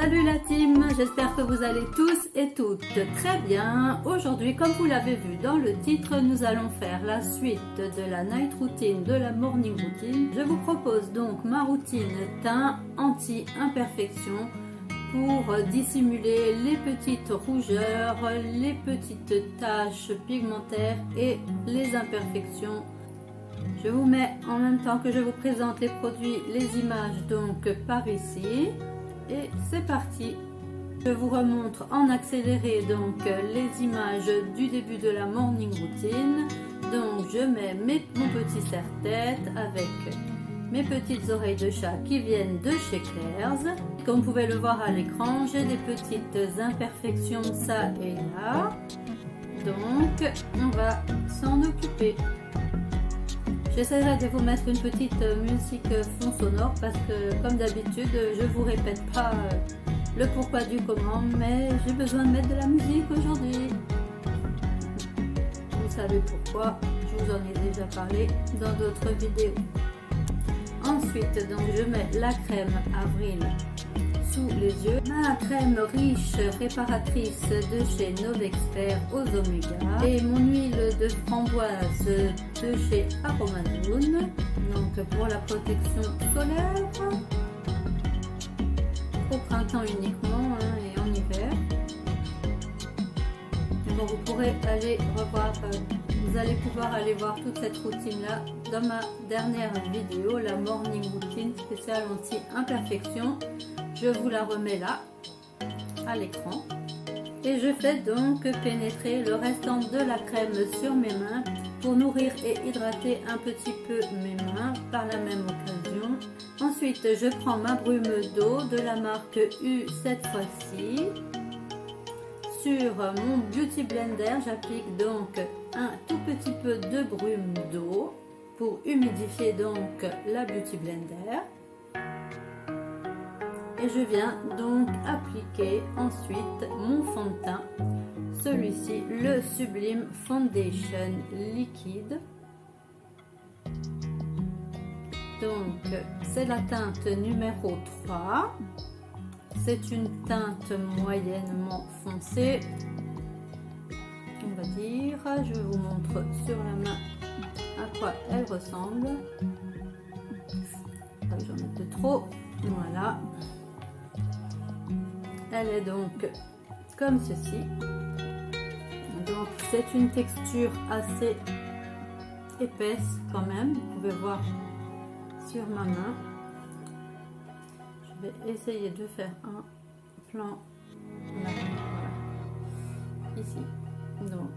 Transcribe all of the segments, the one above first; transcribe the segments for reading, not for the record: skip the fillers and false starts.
Salut la team, j'espère que vous allez tous et toutes très bien. Aujourd'hui, comme vous l'avez vu dans le titre, nous allons faire la suite de la night routine, de la morning routine. Je vous propose donc ma routine teint anti-imperfection pour dissimuler les petites rougeurs, les petites taches pigmentaires et les imperfections. Je vous mets en même temps que je vous présente les produits, les images donc par ici. Et c'est parti. Je vous remontre en accéléré donc les images du début de la morning routine. Donc je mets mon petit serre-tête avec mes petites oreilles de chat qui viennent de chez Claire's. Comme vous pouvez le voir à l'écran, j'ai des petites imperfections ça et là. Donc on va s'en occuper. J'essaierai de vous mettre une petite musique fond sonore parce que comme d'habitude je vous répète pas le pourquoi du comment, mais j'ai besoin de mettre de la musique aujourd'hui. Vous savez pourquoi, je vous en ai déjà parlé dans d'autres vidéos. Ensuite donc je mets la crème Avril sous les yeux, ma crème riche réparatrice de chez Novexpert aux Oméga et mon huile de framboise de chez Aromazone, donc pour la protection solaire au printemps uniquement et en hiver. Et donc vous pourrez aller revoir, vous allez pouvoir aller voir toute cette routine là dans ma dernière vidéo, la morning routine spéciale anti-imperfection. Je vous la remets là à l'écran et je fais donc pénétrer le restant de la crème sur mes mains pour nourrir et hydrater un petit peu mes mains par la même occasion. Ensuite je prends ma brume d'eau de la marque U cette fois-ci. Sur mon Beauty Blender j'applique donc un tout petit peu de brume d'eau pour humidifier donc la Beauty Blender. Et je viens donc appliquer ensuite mon fond de teint, celui-ci le Sublime Foundation liquide. Donc c'est la teinte numéro 3, c'est une teinte moyennement foncée, on va dire. Je vous montre sur la main à quoi elle ressemble. J'en ai de trop, voilà. Elle est donc comme ceci. Donc c'est une texture assez épaisse quand même. Vous pouvez voir sur ma main. Je vais essayer de faire un plan là, voilà. Ici. Donc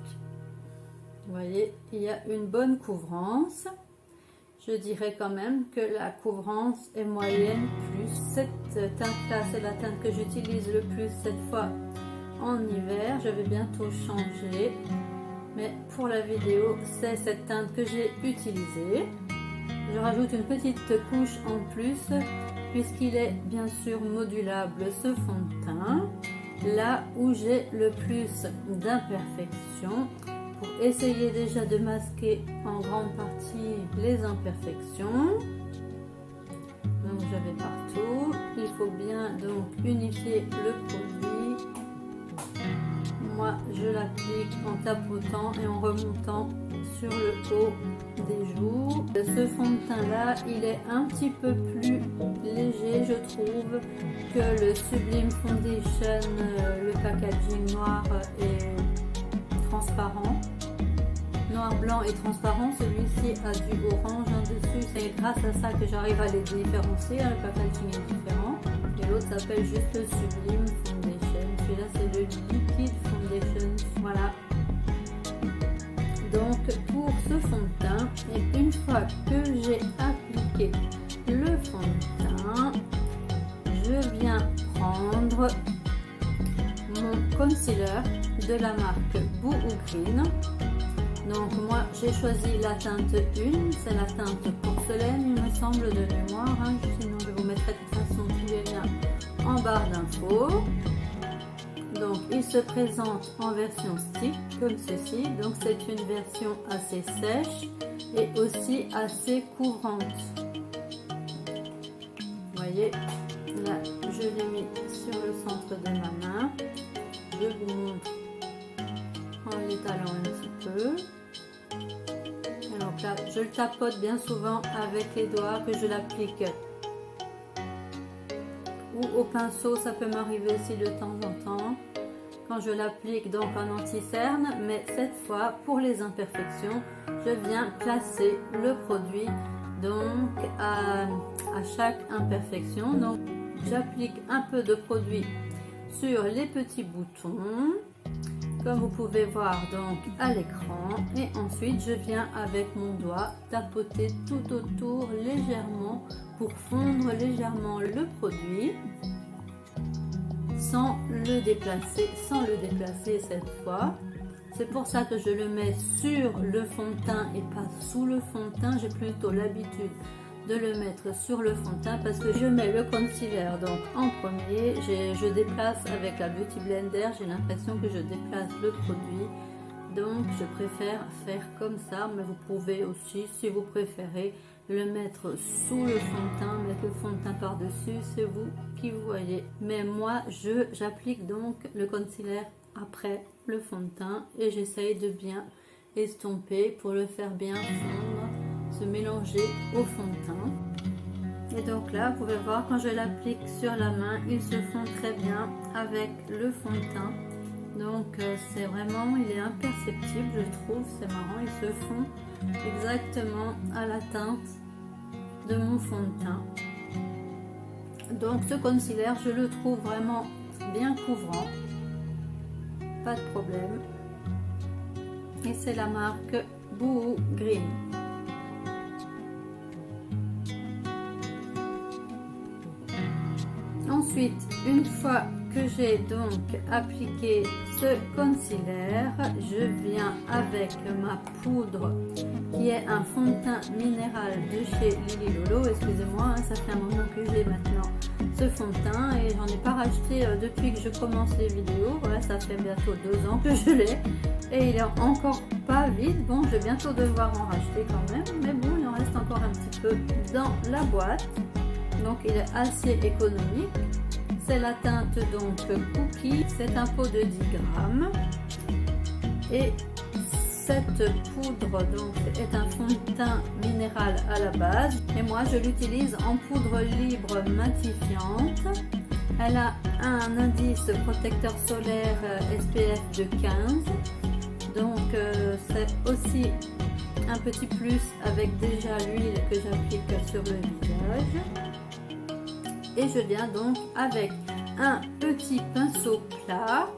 vous voyez, il y a une bonne couvrance. Je dirais quand même que la couvrance est moyenne plus. Cette teinte-là, c'est la teinte que j'utilise le plus cette fois en hiver. Je vais bientôt changer. Mais pour la vidéo, c'est cette teinte que j'ai utilisée. Je rajoute une petite couche en plus, puisqu'il est bien sûr modulable ce fond de teint. Là où j'ai le plus d'imperfections, pour essayer déjà de masquer en grande partie les imperfections. Donc je vais partout. Il faut bien donc unifier le produit. Moi je l'applique en tapotant et en remontant sur le haut des joues. Ce fond de teint là, il est un petit peu plus léger je trouve que le Sublime Foundation, le packaging noir et transparent. Noir, blanc et transparent, celui-ci a du orange en dessus, c'est grâce à ça que j'arrive à les différencier, le packaging est différent. Et l'autre s'appelle juste le Sublime Foundation, celui-là c'est le Liquid Foundation, voilà. Donc pour ce fond de teint, et une fois que j'ai appliqué le fond de teint, je viens prendre mon concealer de la marque Boo Green. Donc moi j'ai choisi la teinte 1, c'est la teinte porcelaine il me semble de mémoire, sinon je vous mettrai de toute façon tous les liens en barre d'infos. Donc il se présente en version stick comme ceci, donc c'est une version assez sèche et aussi assez couvrante. Vous voyez, là je l'ai mis sur le centre de ma main. Je vous montre en l'étalant un petit peu. Et donc là, je le tapote bien souvent avec les doigts que je l'applique. Ou au pinceau, ça peut m'arriver aussi de temps en temps. Quand je l'applique donc en anti-cerne, mais cette fois, pour les imperfections, je viens placer le produit donc à chaque imperfection. Donc j'applique un peu de produit sur les petits boutons, comme vous pouvez voir donc à l'écran, et ensuite je viens avec mon doigt tapoter tout autour légèrement pour fondre légèrement le produit sans le déplacer cette fois. C'est pour ça que je le mets sur le fond de teint et pas sous le fond de teint. J'ai plutôt l'habitude de le mettre sur le fond de teint parce que je mets le concealer donc en premier. Je déplace avec la Beauty Blender, j'ai l'impression que je déplace le produit. Donc je préfère faire comme ça, mais vous pouvez aussi, si vous préférez, le mettre sous le fond de teint, mettre le fond de teint par-dessus, c'est vous qui voyez. Mais moi, j'applique donc le concealer après le fond de teint et j'essaye de bien estomper pour le faire bien fondre, se mélanger au fond de teint. Et donc là, vous pouvez voir, quand je l'applique sur la main, il se fond très bien avec le fond de teint. Donc c'est vraiment, il est imperceptible, je trouve, c'est marrant, il se fond exactement à la teinte de mon fond de teint. Donc ce concealer, je le trouve vraiment bien couvrant, pas de problème. Et c'est la marque Boohoo Green. Ensuite, une fois que j'ai donc appliqué ce concealer, je viens avec ma poudre qui est un fond de teint minéral de chez Lily Lolo. Excusez-moi, ça fait un moment que j'ai maintenant ce fond de teint et j'en ai pas racheté depuis que je commence les vidéos. Voilà, ça fait bientôt 2 ans que je l'ai et il est encore pas vide. Bon, je vais bientôt devoir en racheter quand même, mais bon, il en reste encore un petit peu dans la boîte. Donc il est assez économique. C'est la teinte donc Cookie, c'est un pot de 10 grammes et cette poudre donc est un fond de teint minéral à la base et moi je l'utilise en poudre libre matifiante. Elle a un indice protecteur solaire SPF de 15, donc c'est aussi un petit plus avec déjà l'huile que j'applique sur le visage. Et je viens donc avec un petit pinceau plat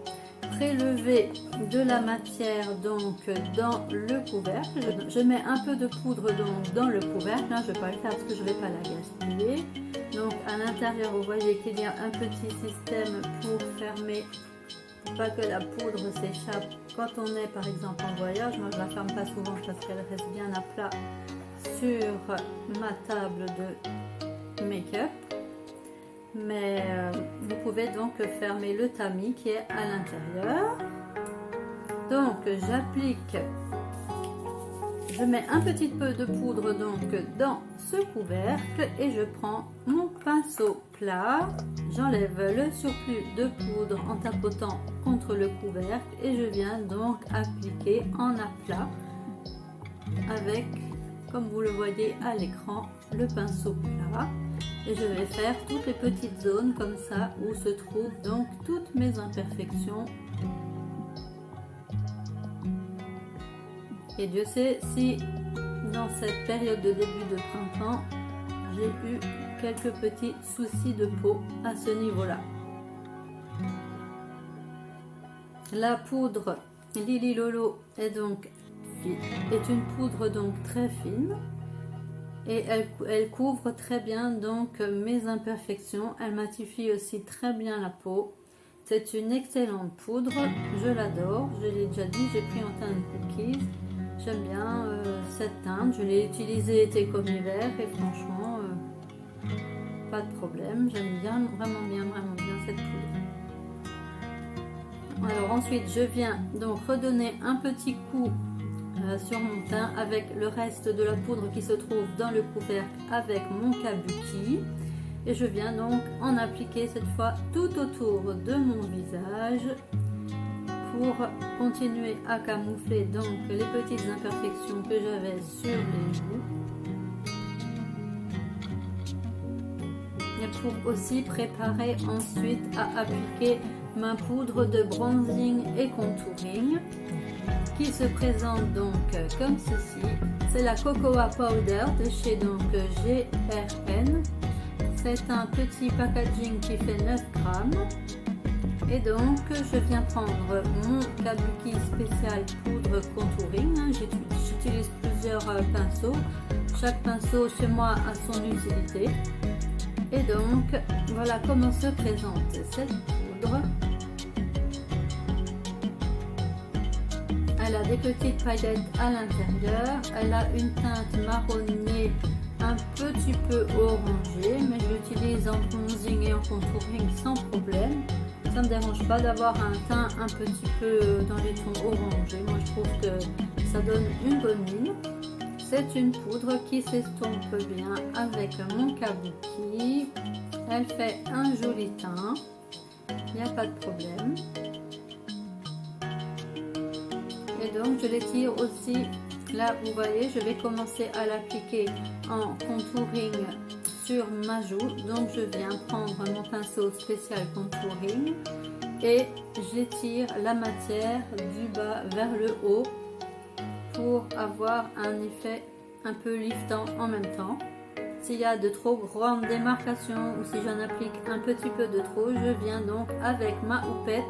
prélever de la matière donc dans le couvercle. Je mets un peu de poudre donc dans le couvercle, je ne vais pas le faire parce que je ne vais pas la gaspiller. Donc à l'intérieur vous voyez qu'il y a un petit système pour fermer, pour pas que la poudre s'échappe quand on est par exemple en voyage. Moi je la ferme pas souvent parce qu'elle reste bien à plat sur ma table de make-up. Mais vous pouvez donc fermer le tamis qui est à l'intérieur. Donc j'applique, je mets un petit peu de poudre donc dans ce couvercle et je prends mon pinceau plat, j'enlève le surplus de poudre en tapotant contre le couvercle et je viens donc appliquer en aplat avec, comme vous le voyez à l'écran, le pinceau plat. Et je vais faire toutes les petites zones comme ça où se trouvent donc toutes mes imperfections. Et Dieu sait si dans cette période de début de printemps, j'ai eu quelques petits soucis de peau à ce niveau-là. La poudre Lily Lolo est une poudre donc très fine. Et elle couvre très bien donc mes imperfections. Elle matifie aussi très bien la peau. C'est une excellente poudre, je l'adore. Je l'ai déjà dit, j'ai pris en teinte Cookies. J'aime bien cette teinte. Je l'ai utilisée été comme hiver et franchement, pas de problème. J'aime bien, vraiment bien cette poudre. Alors ensuite, je viens donc redonner un petit coup sur mon teint avec le reste de la poudre qui se trouve dans le couvercle avec mon kabuki et je viens donc en appliquer cette fois tout autour de mon visage pour continuer à camoufler donc les petites imperfections que j'avais sur les joues et pour aussi préparer ensuite à appliquer ma poudre de bronzing et contouring qui se présente donc comme ceci. C'est la Cocoa Powder de chez donc GRN. C'est un petit packaging qui fait 9 grammes. Et donc je viens prendre mon Kabuki spécial poudre contouring. J'utilise plusieurs pinceaux. Chaque pinceau chez moi a son utilité. Et donc voilà comment se présente cette poudre. Elle a des petites paillettes à l'intérieur. Elle a une teinte marronnée un petit peu orangée, mais je l'utilise en bronzing et en contouring sans problème. Ça ne me dérange pas d'avoir un teint un petit peu dans les tons orangés. Moi je trouve que ça donne une bonne mine. C'est une poudre qui s'estompe bien avec mon Kabuki. Elle fait un joli teint. Il n'y a pas de problème. Et donc je l'étire aussi. Là vous voyez, je vais commencer à l'appliquer en contouring sur ma joue. Donc je viens prendre mon pinceau spécial contouring et j'étire la matière du bas vers le haut pour avoir un effet un peu liftant en même temps. S'il y a de trop grandes démarcations ou si j'en applique un petit peu de trop, je viens donc avec ma houppette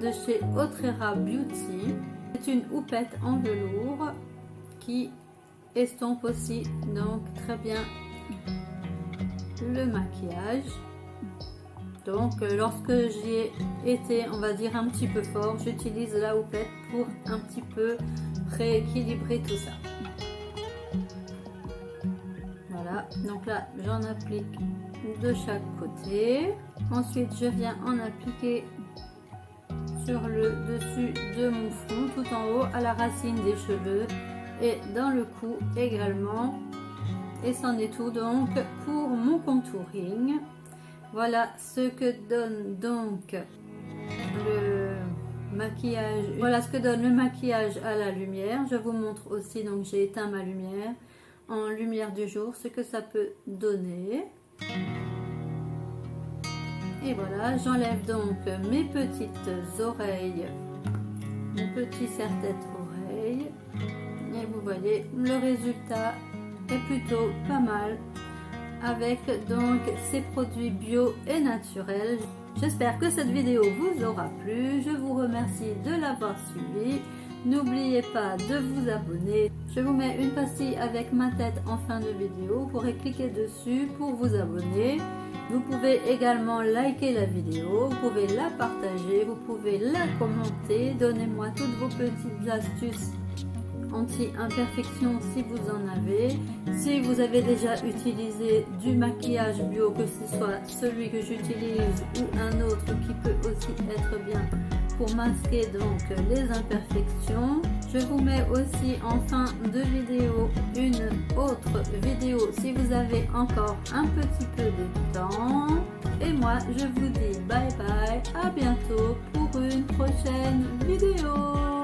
de chez Otrera Beauty. C'est une houppette en velours qui estompe aussi donc très bien le maquillage. Donc lorsque j'y ai été, on va dire, un petit peu fort, j'utilise la houppette pour un petit peu rééquilibrer tout ça. Voilà, donc là j'en applique de chaque côté. Ensuite je viens en appliquer sur le dessus de mon front, tout en haut, à la racine des cheveux et dans le cou également. Et c'en est tout donc pour mon contouring. Voilà ce que donne donc le maquillage. Voilà ce que donne le maquillage à la lumière. Je vous montre aussi, donc j'ai éteint ma lumière en lumière du jour, ce que ça peut donner. Et voilà, j'enlève donc mes petites oreilles, mon petit serre-tête oreille. Et vous voyez, le résultat est plutôt pas mal avec donc ces produits bio et naturels. J'espère que cette vidéo vous aura plu. Je vous remercie de l'avoir suivi. N'oubliez pas de vous abonner. Je vous mets une pastille avec ma tête en fin de vidéo. Vous pourrez cliquer dessus pour vous abonner. Vous pouvez également liker la vidéo, vous pouvez la partager, vous pouvez la commenter. Donnez-moi toutes vos petites astuces anti-imperfection si vous en avez. Si vous avez déjà utilisé du maquillage bio, que ce soit celui que j'utilise ou un autre qui peut aussi être bien pour masquer donc les imperfections. Je vous mets aussi en fin de vidéo une autre vidéo si vous avez encore un petit peu de temps. Et moi je vous dis bye bye, à bientôt pour une prochaine vidéo.